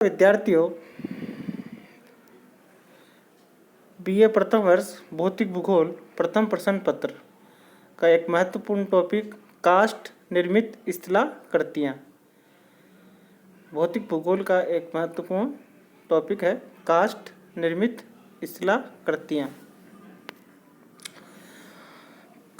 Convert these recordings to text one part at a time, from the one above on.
विद्यार्थियों, बीए प्रथम वर्ष भौतिक भूगोल प्रथम प्रश्न पत्र का एक महत्वपूर्ण टॉपिक कास्ट निर्मित स्थलाकृतियाँ। भौतिक भूगोल का एक महत्वपूर्ण टॉपिक है कास्ट निर्मित स्थलाकृतियाँ।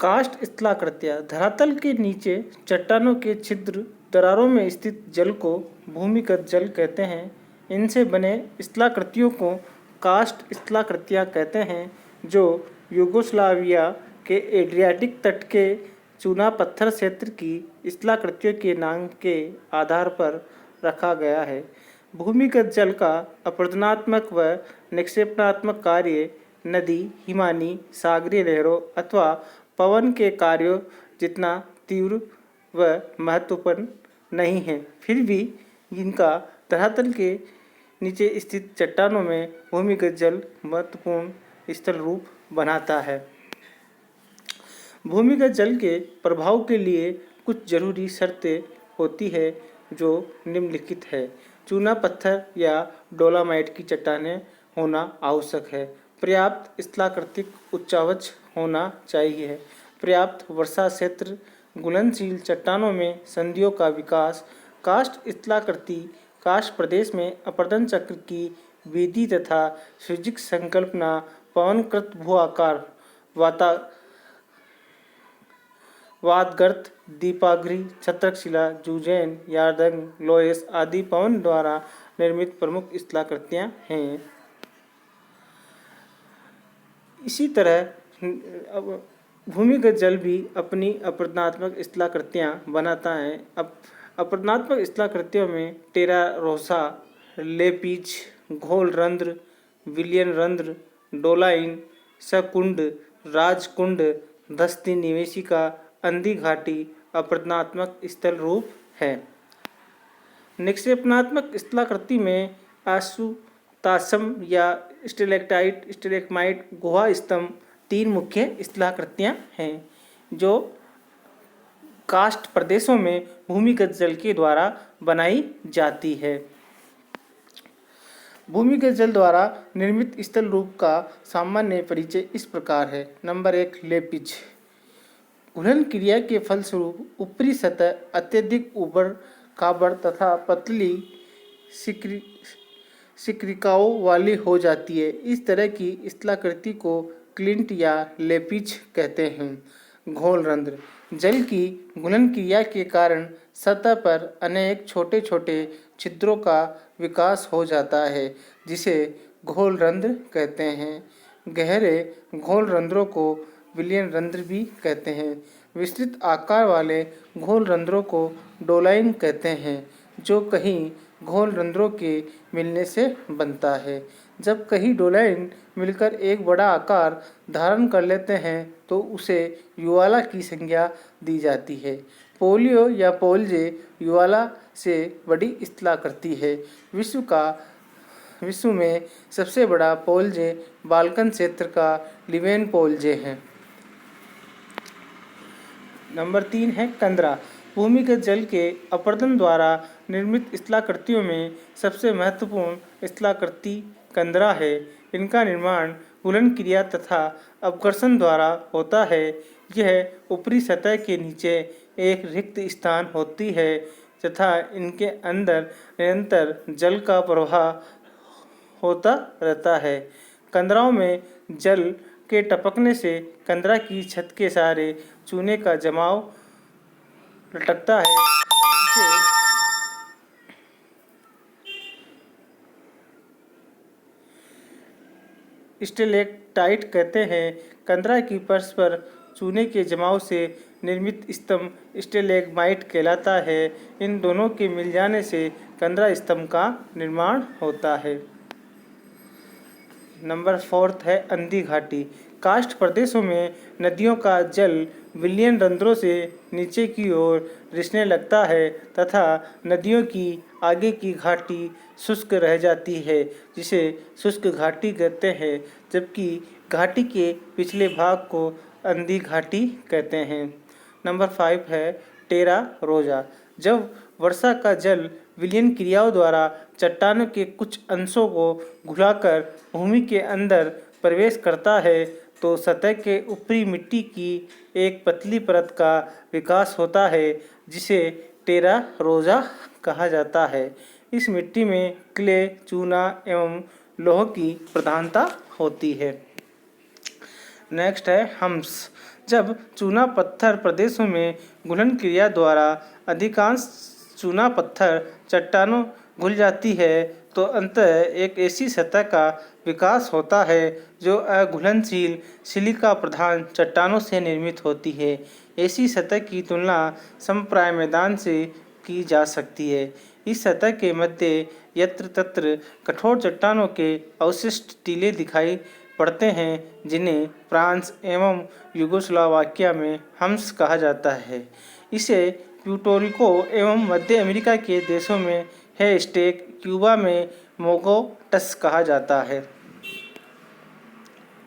कास्ट स्थलाकृतियाँ धरातल के नीचे चट्टानों के छिद्र दरारों में स्थित जल को भूमिगत जल कहते हैं। इनसे बने स्थलाकृतियों को कास्ट स्थलाकृतियाँ कहते हैं, जो यूगोस्लाविया के एड्रियाटिक तट के चूना पत्थर क्षेत्र की स्थलाकृतियों के नाम के आधार पर रखा गया है। भूमिगत जल का अपरदनात्मक व निक्षेपणात्मक कार्य नदी, हिमानी, सागरीय लहरों अथवा पवन के कार्यों जितना तीव्र व महत्वपूर्ण नहीं है, फिर भी इनका धरातल के नीचे स्थित चट्टानों में भूमिगत जल महत्वपूर्ण स्थल रूप बनाता है। भूमिगत जल के प्रभाव के लिए कुछ जरूरी शर्तें होती है, जो निम्नलिखित है। चूना पत्थर या डोलामाइट की चट्टानें होना आवश्यक है। पर्याप्त स्थलाकृतिक उच्चावच होना चाहिए। पर्याप्त वर्षा क्षेत्र, घुलनशील चट्टानों में संधियों का विकास। कास्ट स्थलाकृति कास्ट प्रदेश में अपरदन चक्र की विधि तथा फिजिक्स संकल्पना पवनकृत भू आकार वातगर्त, दीपाग्नि, छत्रकशिला, जुजैन, यारदंग, लोयस आदि पवन द्वारा निर्मित प्रमुख स्थलाकृतियाँ हैं। इसी तरह भूमिगत जल भी अपनी अपरदनात्मक स्थलाकृतियाँ बनाता है। अपरदनात्मक स्थलाकृतियों में टेरा रोसा, लेपिज, घोल रंध्र, विलियन रंध्र, डोलाइन, सकुंड, राजकुंड, दस्ती निवेशिका, अंधी घाटी अपरदनात्मक स्थल रूप है। निक्षेपणात्मक स्थलाकृति में आशुताश्म या स्टेलेक्टाइट, स्टेलेग्माइट, गुहा स्तंभ तीन मुख्य स्थलाकृतियाँ हैं, जो कास्ट प्रदेशों में भूमिगत जल के द्वारा बनाई जाती है। भूमिगत जल द्वारा निर्मित स्थल रूप का सामान्य परिचय इस प्रकार है। नंबर 1, लेपिज। घुलन क्रिया के फलस्वरूप ऊपरी सतह अत्यधिक ऊबड़ खाबड़ तथा पतली सिक्रिकाओं वाली हो जाती है। इस तरह की स्थलाकृति को क्लिंट या लेपिज कहते हैं। घोल रंध्र। जल की घुलन क्रिया के कारण सतह पर अनेक छोटे छोटे छिद्रों का विकास हो जाता है, जिसे घोल रंध्र कहते हैं। गहरे घोल रंध्रों को विलियन रंध्र भी कहते हैं। विस्तृत आकार वाले घोल रंध्रों को डोलाइन कहते हैं, जो कहीं घोल रंध्रों के मिलने से बनता है। जब कई डोलाइन मिलकर एक बड़ा आकार धारण कर लेते हैं, तो उसे युवाला की संज्ञा दी जाती है। पोलियो या पोलजे युवाला से बड़ी स्थलाकृति है। विश्व में सबसे बड़ा पोलजे बाल्कन क्षेत्र का लिवेन पोलजे है। नंबर 3 है कंदरा। भूमिगत जल के अपरदन द्वारा निर्मित स्थलाकृतियों में सबसे महत्वपूर्ण स्थलाकृति कंदरा है। इनका निर्माण घुलन क्रिया तथा अपघर्षण द्वारा होता है। यह ऊपरी सतह के नीचे एक रिक्त स्थान होती है तथा इनके अंदर निरंतर जल का प्रवाह होता रहता है। कंदराओं में जल के टपकने से कंदरा की छत के सहारे चूने का जमाव लटकता है, जिसे स्टेलेक्टाइट कहते हैं। कंदरा की फर्श पर चूने के जमाव से निर्मित स्तंभ स्टेलेग्माइट कहलाता है। इन दोनों के मिल जाने से कंदरा स्तंभ का निर्माण होता है। नंबर 4 है अंधी घाटी। कास्ट प्रदेशों में नदियों का जल विलियन रंध्रों से नीचे की ओर रिसने लगता है तथा नदियों की आगे की घाटी शुष्क रह जाती है, जिसे शुष्क घाटी कहते हैं, जबकि घाटी के पिछले भाग को अंधी घाटी कहते हैं। नंबर 5 है टेरा रोजा। जब वर्षा का जल विलयन क्रियाओं द्वारा चट्टानों के कुछ अंशों को घुलाकर भूमि के अंदर प्रवेश करता है तो सतह के ऊपरी मिट्टी की एक पतली परत का विकास होता है जिसे टेरा रोजा कहा जाता है। इस मिट्टी में क्ले, चूना एवं लौह की प्रधानता होती है। नेक्स्ट है हम्स। जब चूना पत्थर प्रदेशों में घुलन क्रिया द्वारा अधिकांश चूना पत्थर चट्टानों घुल जाती है तो अंततः एक ऐसी सतह का विकास होता है जो अघुलनशील सिलिका प्रधान चट्टानों से निर्मित होती है। ऐसी सतह की तुलना समप्राय मैदान से की जा सकती है। इस सतह के मध्य यत्र तत्र कठोर चट्टानों के अवशिष्ट टीले दिखाई पड़ते हैं जिन्हें फ्रांस एवं यूगोस्लाविया में हम्स कहा जाता है। इसे प्यूर्टोरिको एवं मध्य अमेरिका के देशों में है स्टेक, क्यूबा में मोगोटस कहा जाता है।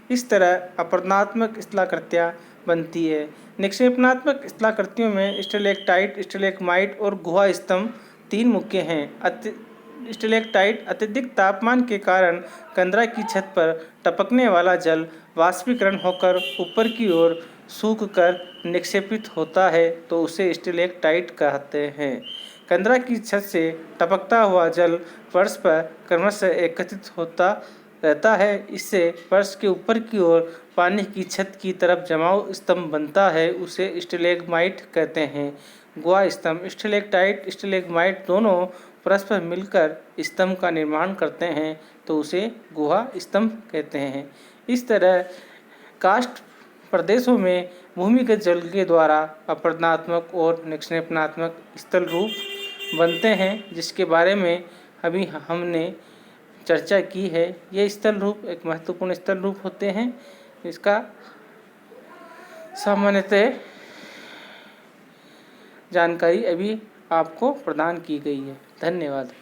इस तरह अपरदनात्मक स्थलाकृतियाँ बनती है। निक्षेपणात्मक स्थलाकृतियों में स्टेलेक्टाइट, स्टेलेग्माइट और गुहा स्तंभ तीन मुख्य हैं। स्टेलेक्टाइट अत्यधिक तापमान के कारण कंदरा की छत पर टपकने वाला जल वाष्पीकरण होकर ऊपर की ओर सूख कर निक्षेपित होता है तो उसे स्टेलेक्टाइट कहते हैं। कंदरा की छत से टपकता हुआ जल फर्श पर क्रमशः एकत्रित होता रहता है। इससे फर्श के ऊपर की ओर पानी की छत की तरफ जमाव स्तंभ बनता है, उसे स्टेलेग्माइट कहते हैं। गुहा स्तंभ, स्टेलेक्टाइट स्टेलेग्माइट दोनों परस्पर मिलकर स्तंभ का निर्माण करते हैं तो उसे गुहा स्तंभ कहते हैं। इस तरह कास्ट प्रदेशों में भूमिगत जल के द्वारा अपरदनात्मक और निक्षेपणात्मक स्थल रूप बनते हैं जिसके बारे में अभी हमने चर्चा की है। ये स्थल रूप एक महत्वपूर्ण स्थल रूप होते हैं। इसका सामान्यतः जानकारी अभी आपको प्रदान की गई है। धन्यवाद।